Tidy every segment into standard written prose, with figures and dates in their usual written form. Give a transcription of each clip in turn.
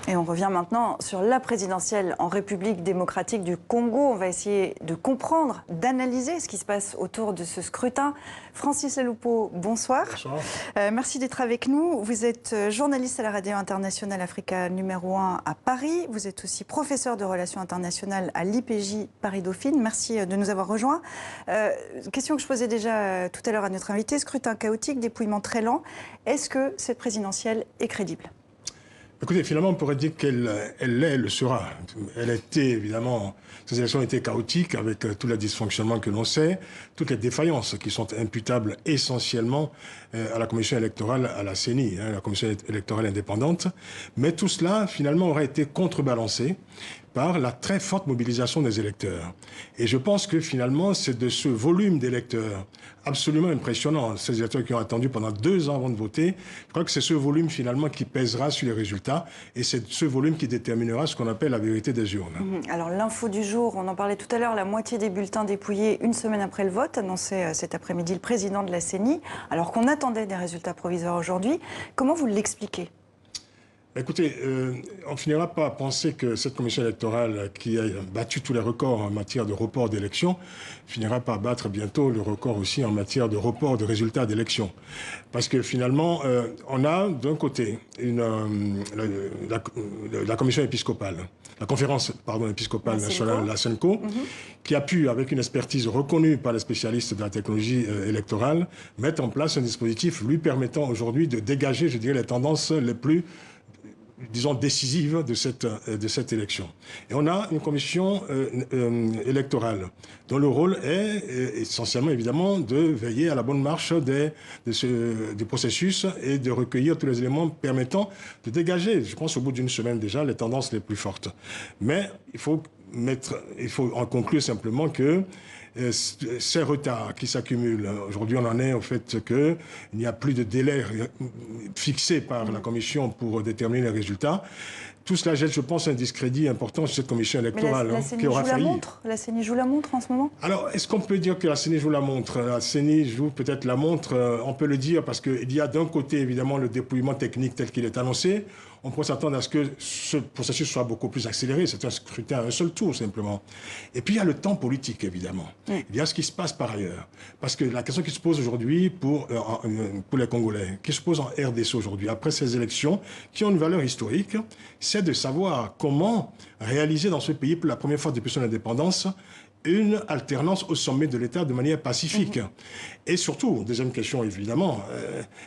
Et on revient maintenant sur la présidentielle en République démocratique du Congo. On va essayer de comprendre, d'analyser ce qui se passe autour de ce scrutin. Francis Leloupo, bonsoir. Bonsoir. Merci d'être avec nous. Vous êtes journaliste à la radio internationale Africa numéro 1 à Paris. Vous êtes aussi professeur de relations internationales à l'IPJ Paris-Dauphine. Merci de nous avoir rejoints. Question que je posais déjà tout à l'heure à notre invité. Scrutin chaotique, dépouillement très lent. Est-ce que cette présidentielle est crédible ? Écoutez, finalement, on pourrait dire qu'elle le sera. Elle était, évidemment, ces élections étaient chaotiques avec tous les dysfonctionnements que l'on sait, toutes les défaillances qui sont imputables essentiellement à la commission électorale, à la CENI, la commission électorale indépendante. Mais tout cela, finalement, aurait été contrebalancé par la très forte mobilisation des électeurs. Et je pense que finalement, c'est de ce volume d'électeurs absolument impressionnant, ces électeurs qui ont attendu pendant 2 ans avant de voter, je crois que c'est ce volume finalement qui pèsera sur les résultats et c'est ce volume qui déterminera ce qu'on appelle la vérité des urnes. Alors l'info du jour, on en parlait tout à l'heure, la moitié des bulletins dépouillés une semaine après le vote, annoncé cet après-midi le président de la CENI, alors qu'on attendait des résultats provisoires aujourd'hui. Comment vous l'expliquez ? Écoutez, on ne finira pas à penser que cette commission électorale qui a battu tous les records en matière de report d'élections finira par battre bientôt le record aussi en matière de report de résultats d'élections. Parce que finalement, on a d'un côté la commission épiscopale, la conférence épiscopale nationale, la CENCO, qui a pu, avec une expertise reconnue par les spécialistes de la technologie électorale, mettre en place un dispositif lui permettant aujourd'hui de dégager, je dirais, les tendances les plus disons, décisive de cette élection. Et on a une commission électorale dont le rôle est essentiellement, évidemment, de veiller à la bonne marche du processus et de recueillir tous les éléments permettant de dégager, je pense, au bout d'une semaine déjà, les tendances les plus fortes. Mais il faut en conclure simplement que ces retards qui s'accumulent, aujourd'hui on en est au fait qu'il n'y a plus de délai fixé par la Commission pour déterminer les résultats. Tout cela jette, je pense, un discrédit important sur cette commission électorale qui aura failli. La CENI joue la montre en ce moment ? Alors, est-ce qu'on peut dire que la CENI joue la montre ? La CENI joue peut-être la montre, on peut le dire, parce qu'il y a d'un côté, évidemment, le dépouillement technique tel qu'il est annoncé. On pourrait s'attendre à ce que ce processus soit beaucoup plus accéléré. C'est un scrutin à un seul tour, simplement. Et puis, il y a le temps politique, évidemment. Il y a ce qui se passe par ailleurs. Parce que la question qui se pose aujourd'hui pour les Congolais, qui se pose en RDC aujourd'hui, après ces élections, qui ont une valeur historique, c'est de savoir comment réaliser dans ce pays, pour la première fois depuis son indépendance, une alternance au sommet de l'État de manière pacifique. Et surtout, deuxième question évidemment,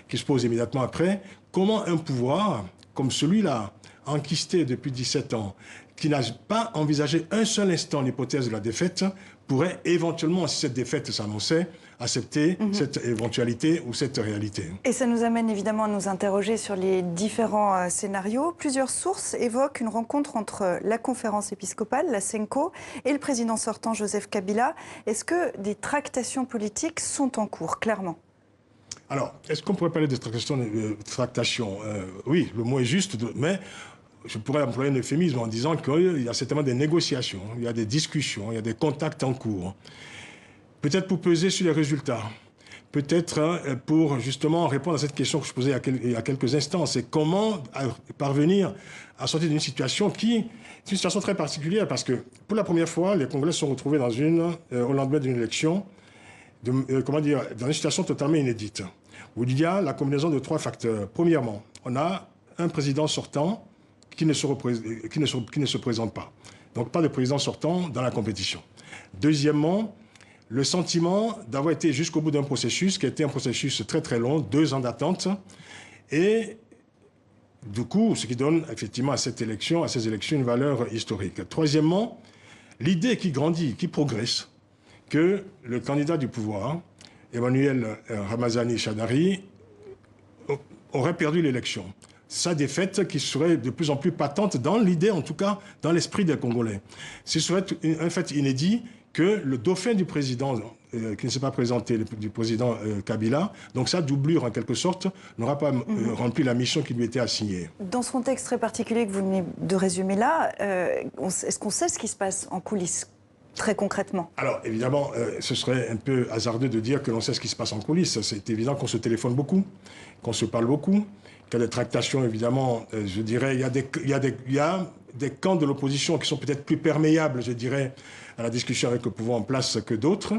qui se pose immédiatement après, comment un pouvoir comme celui-là, enquisté depuis 17 ans, qui n'a pas envisagé un seul instant l'hypothèse de la défaite, pourrait éventuellement, si cette défaite s'annonçait, accepter cette éventualité ou cette réalité. Et ça nous amène évidemment à nous interroger sur les différents scénarios. Plusieurs sources évoquent une rencontre entre la conférence épiscopale, la CENCO, et le président sortant, Joseph Kabila. Est-ce que des tractations politiques sont en cours, clairement ? Alors, est-ce qu'on pourrait parler de tractation oui, le mot est juste, mais je pourrais employer un euphémisme en disant qu'il y a certainement des négociations, il y a des discussions, il y a des contacts en cours. Peut-être pour peser sur les résultats, peut-être pour justement répondre à cette question que je posais il y a quelques instants, c'est comment parvenir à sortir d'une situation qui est une situation très particulière, parce que pour la première fois, les Congolais se sont retrouvés dans au lendemain d'une élection, dans une situation totalement inédite, où il y a la combinaison de 3 facteurs. Premièrement, on a un président sortant qui ne se présente pas. Donc pas de président sortant dans la compétition. Deuxièmement, le sentiment d'avoir été jusqu'au bout d'un processus, qui a été un processus très très long, 2 ans d'attente, et du coup, ce qui donne effectivement à ces élections une valeur historique. Troisièmement, l'idée qui grandit, qui progresse, que le candidat du pouvoir, Emmanuel Ramazani Shadary, aurait perdu l'élection. Sa défaite qui serait de plus en plus patente dans l'idée, en tout cas dans l'esprit des Congolais. Ce serait un fait inédit que le dauphin du président, qui ne s'est pas présenté, du président Kabila, donc sa doublure en quelque sorte, n'aura pas rempli la mission qui lui était assignée. Dans ce contexte très particulier que vous venez de résumer là, est-ce qu'on sait ce qui se passe en coulisses ? très concrètement? Alors, évidemment, ce serait un peu hasardeux de dire que l'on sait ce qui se passe en coulisses. C'est évident qu'on se téléphone beaucoup, qu'on se parle beaucoup, qu'il y a des tractations, évidemment. Je dirais, il y a des camps de l'opposition qui sont peut-être plus perméables, je dirais, à la discussion avec le pouvoir en place que d'autres.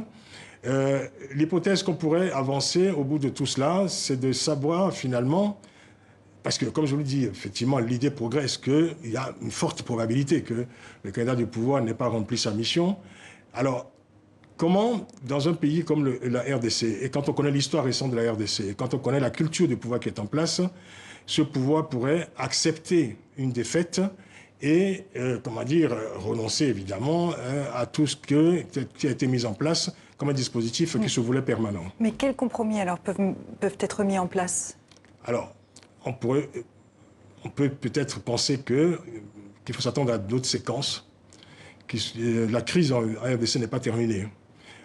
L'hypothèse qu'on pourrait avancer au bout de tout cela, c'est de savoir finalement, parce que comme je vous le dis, effectivement, l'idée progresse, qu'il y a une forte probabilité que le candidat du pouvoir n'ait pas rempli sa mission. Alors, comment, dans un pays comme la RDC, et quand on connaît l'histoire récente de la RDC, et quand on connaît la culture du pouvoir qui est en place, ce pouvoir pourrait accepter une défaite et, comment dire, renoncer évidemment à tout ce qui a été mis en place comme un dispositif qui se voulait permanent. Mais quels compromis alors peuvent être mis en place? Alors, on peut peut-être penser qu'il faut s'attendre à d'autres séquences. La crise en RDC n'est pas terminée.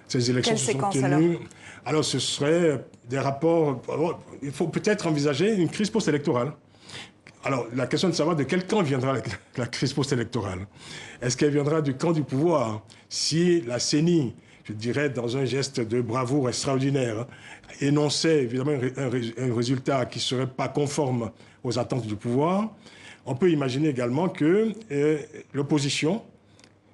Ces élections se sont tenues. Alors, ce serait des rapports. Il faut peut-être envisager une crise post-électorale. Alors, la question de savoir de quel camp viendra la crise post-électorale. Est-ce qu'elle viendra du camp du pouvoir? Si la CENI, je dirais, dans un geste de bravoure extraordinaire, énonçait évidemment un résultat qui ne serait pas conforme aux attentes du pouvoir, on peut imaginer également que l'opposition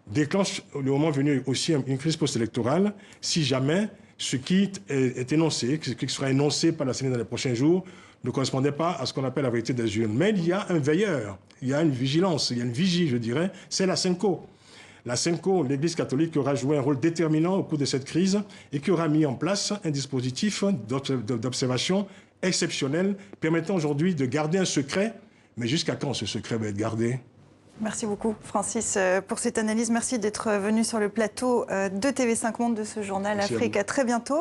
déclenche le moment venu aussi une crise post-électorale si jamais ce qui est énoncé, ce qui sera énoncé par la CENI dans les prochains jours, ne correspondait pas à ce qu'on appelle la vérité des urnes. Mais il y a un veilleur, il y a une vigilance, il y a une vigie, je dirais, c'est la SENCO. La SENCO, l'Église catholique, qui aura joué un rôle déterminant au cours de cette crise et qui aura mis en place un dispositif d'observation exceptionnel permettant aujourd'hui de garder un secret. Mais jusqu'à quand ce secret va être gardé ? Merci beaucoup, Francis, pour cette analyse. Merci d'être venu sur le plateau de TV5 Monde de ce journal Afrique. À très bientôt.